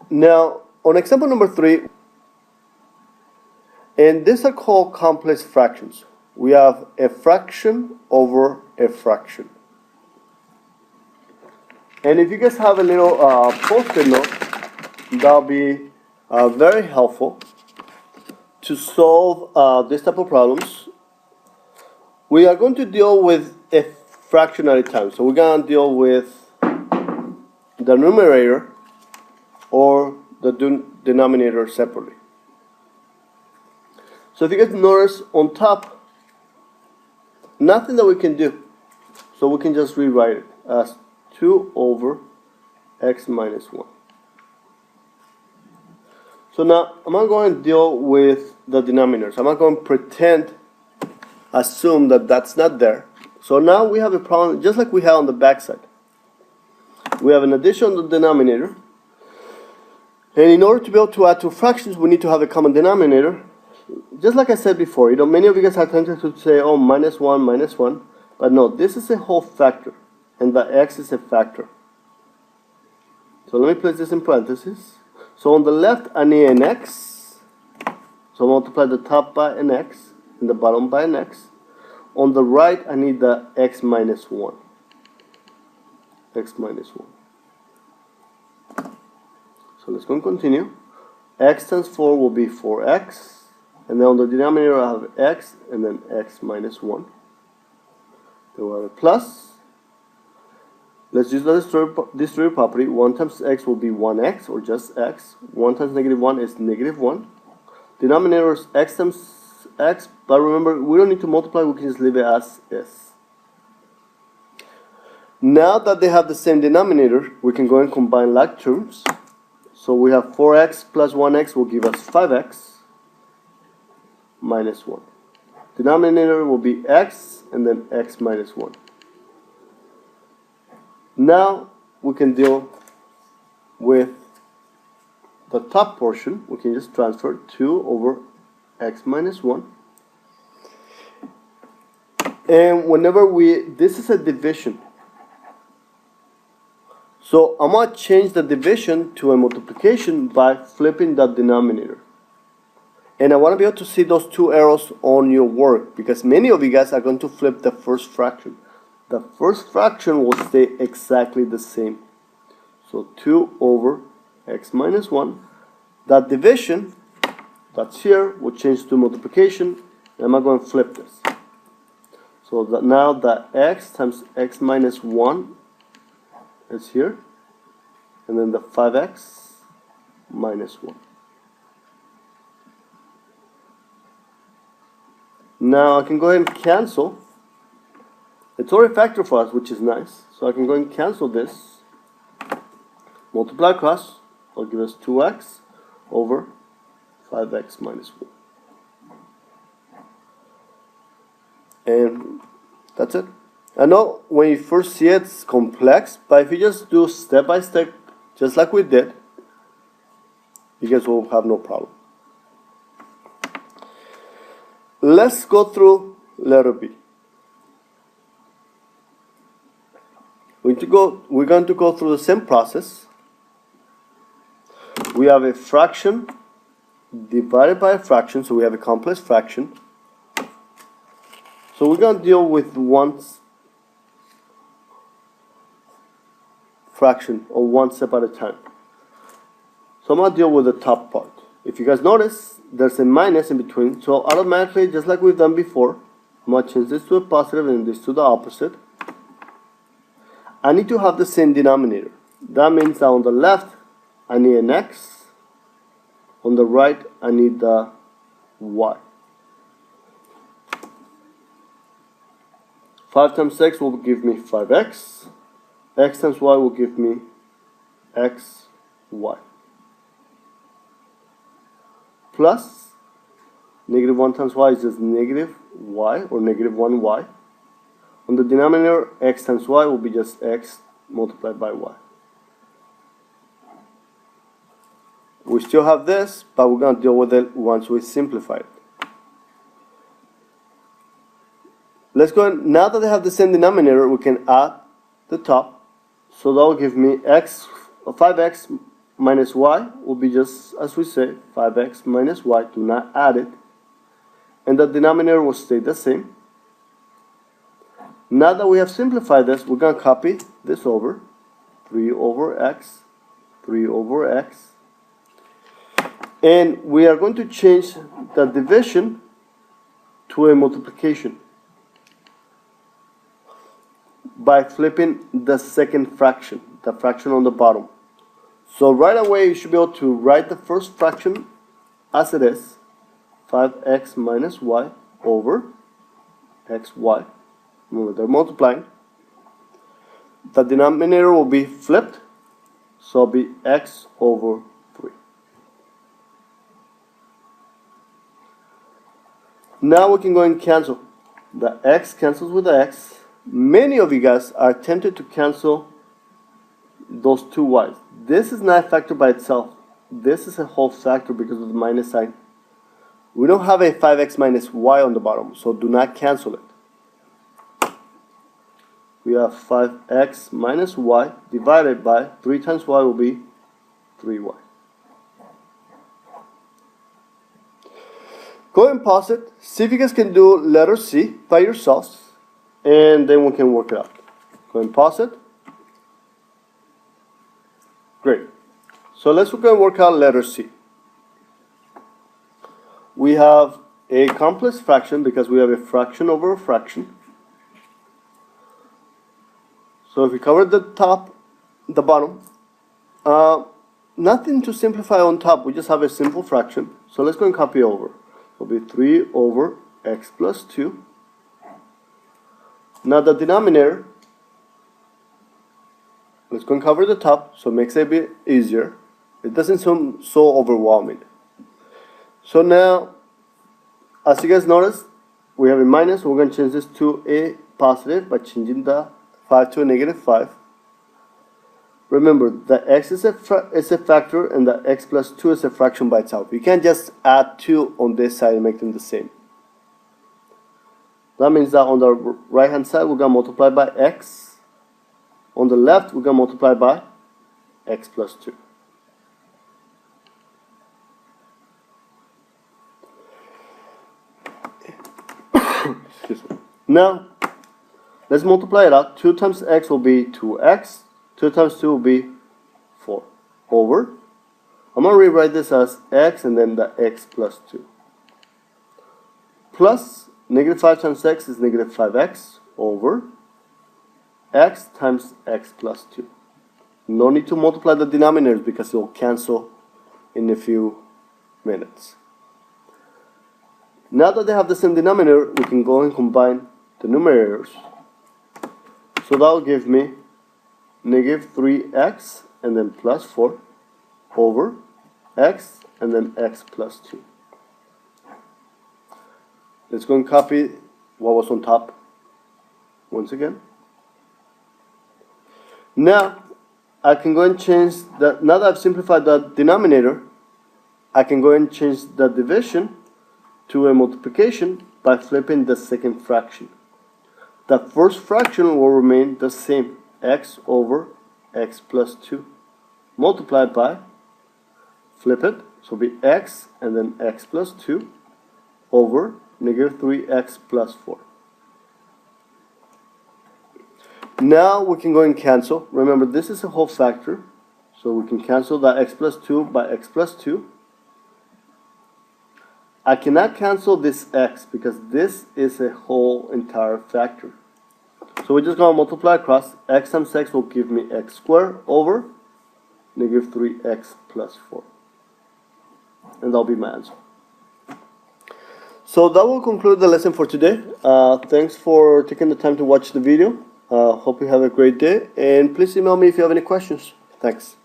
Now, on example number 3, and these are called complex fractions. We have a fraction over a fraction. And if you guys have a little post-it note, that'll be very helpful to solve this type of problems. We are going to deal with a fraction at a time. So we're going to deal with the numerator or the denominator separately. So if you guys notice on top, nothing that we can do. So we can just rewrite it as 2 over x minus 1. So now I'm not going to deal with the denominators. I'm not going to pretend, assume that that's not there. So now we have a problem just like we had on the back side. We have an addition on the denominator. And in order to be able to add two fractions, we need to have a common denominator. Just like I said before, many of you guys have tendency to say, oh, minus 1. But no, this is a whole factor. And the x is a factor. So let me place this in parentheses. So on the left, I need an x. So multiply the top by an x and the bottom by an x. On the right, I need the x minus 1. X minus 1. So let's go and continue. X times 4 will be 4x. And then on the denominator, I have x and then x minus 1. Then we have a plus. Let's use the destroyer property. 1 times x will be 1x, or just x. 1 times negative 1 is negative 1. Denominator is x times x, but remember, we don't need to multiply, we can just leave it as is. Now that they have the same denominator, we can go and combine like terms. So we have 4x plus 1x will give us 5x minus 1. Denominator will be x and then x minus 1. Now we can deal with the top portion. We can just transfer 2 over x minus 1. And whenever this is a division. So I'm going to change the division to a multiplication by flipping the denominator. And I want to be able to see those two arrows on your work because many of you guys are going to flip the first fraction. The first fraction will stay exactly the same. So 2 over x minus 1. That division, that's here, will change to multiplication. And I'm not going to flip this. So that now the x times x minus 1 is here. And then the 5x minus 1. Now I can go ahead and cancel. It's already a factor for us, which is nice. So I can go and cancel this. Multiply across. Will give us 2x over 5x minus 1. And that's it. I know when you first see it, it's complex. But if you just do step by step, just like we did, you guys will have no problem. Let's go through letter B. We're going to go through the same process. We have a fraction divided by a fraction, so we have a complex fraction. So we're going to deal with one fraction or one step at a time. So I'm going to deal with the top part. If you guys notice, there's a minus in between, so automatically, just like we've done before, I'm going to change this to a positive and this to the opposite. I need to have the same denominator. That means that on the left, I need an x. On the right, I need the y. 5 times x will give me 5x. X times y will give me x, y. Plus, negative 1 times y is just negative y, or negative 1y. On the denominator, x times y will be just x multiplied by y. We still have this, but we're going to deal with it once we simplify it. Let's go ahead. Now that they have the same denominator, we can add the top. So that will give me x, 5x minus y will be just as we say, 5x minus y. Do not add it. And the denominator will stay the same. Now that we have simplified this, we're going to copy this over. 3 over x, 3 over x. And we are going to change the division to a multiplication by flipping the second fraction, the fraction on the bottom. So right away you should be able to write the first fraction as it is, 5x minus y over xy. Remember, they're multiplying. The denominator will be flipped, so it'll be x over 3. Now we can go and cancel. The x cancels with the x. Many of you guys are tempted to cancel those two y's. This is not a factor by itself. This is a whole factor because of the minus sign. We don't have a 5x minus y on the bottom, so do not cancel it. We have 5x minus y divided by 3 times y will be 3y. Go ahead and pause it. See if you guys can do letter C by yourselves, and then we can work it out. Go ahead and pause it. Great. So let's go and work out letter C. We have a complex fraction because we have a fraction over a fraction. So if we cover the top, the bottom, nothing to simplify on top. We just have a simple fraction. So let's go and copy over. It'll be 3 over x plus 2. Now the denominator, let's go and cover the top so it makes it a bit easier. It doesn't sound so overwhelming. So now, as you guys notice, we have a minus. We're going to change this to a positive by changing the 5 to a negative 5. Remember, the x is a factor and the x plus 2 is a fraction by itself. You can't just add 2 on this side and make them the same. That means that on the right hand side we're going to multiply by x. On the left we're going to multiply by x plus 2. Excuse me. Now, let's multiply it out. 2 times x will be 2x. 2 times 2 will be 4. Over. I'm going to rewrite this as x and then the x plus 2. Plus, negative 5 times x is negative 5x over x times x plus 2. No need to multiply the denominators because it will cancel in a few minutes. Now that they have the same denominator, we can go and combine the numerators. So that will give me negative 3x and then plus 4 over x and then x plus 2. Let's go and copy what was on top once again. Now I can go and change the, now that I've simplified the denominator, I can go and change the division to a multiplication by flipping the second fraction. The first fraction will remain the same, x over x plus 2, multiplied by, flip it, so it'll be x and then x plus 2 over negative 3x plus 4. Now we can go and cancel. Remember, this is a whole factor, so we can cancel that x plus 2 by x plus 2. I cannot cancel this x because this is a whole entire factor. So we're just going to multiply across. X times x will give me x squared over negative 3x plus 4. And that'll be my answer. So that will conclude the lesson for today. Thanks for taking the time to watch the video. Hope you have a great day. And please email me if you have any questions. Thanks.